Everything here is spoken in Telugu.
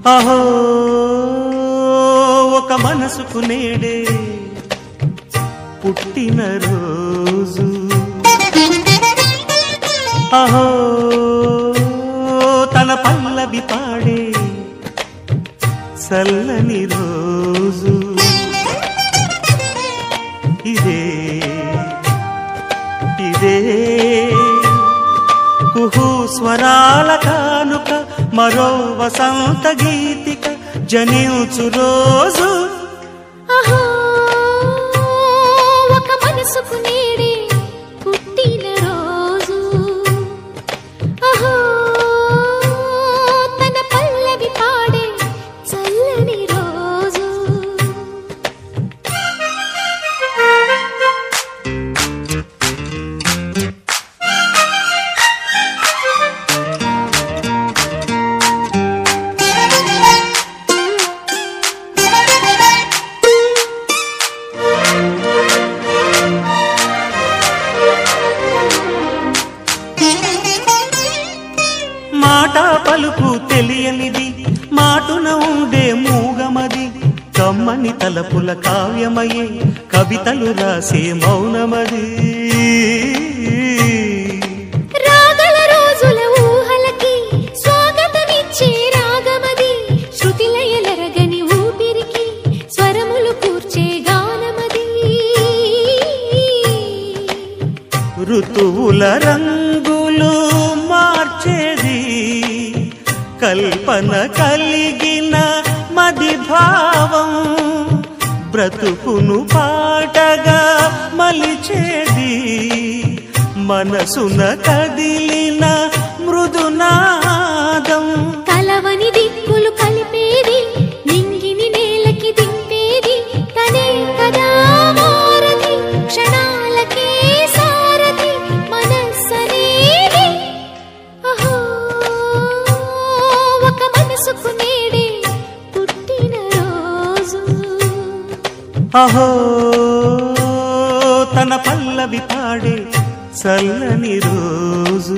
అహో ఒక మనసుకు నేడే పుట్టిన రోజు అహో తన పల్లవి పాడే చల్లని రోజు ఇదే ఇదే కుహు స్వరాల కానుక మరో వసంత గీతిక జనించు రోజు అహో ఒక మనసుకు నేడే పుట్టిన రోజు అహో తన పల్లవి పాడే చల్లని రోజు మాట పలుకు తెలియనిది మాటున ఉండే మూగమది కమ్మని తలపుల కావ్యమయే కవితలు రాసే మౌనమది రాగల రోజుల ఊహలకి స్వాగతమిచ్చే రాగమది శృతిలయలరగని ఊపిరికి స్వరములు కూర్చే గానమది ఋతువుల రంగులు మార్చేది కల్పన కలిగిన మది భావం బ్రతుకును పాటగా మలిచేది మనసున కదిలిన మృదునాదం కలవని దిక్కులు కలిపేది నింగిని నేలకి దింపేది తనే కదా మారది క్షణాలకే సారది మనస్సనేది అహో ఒక మనసుకు నేడే పుట్టిన రోజు అహో తన పల్లవి పాడే చల్లని రోజు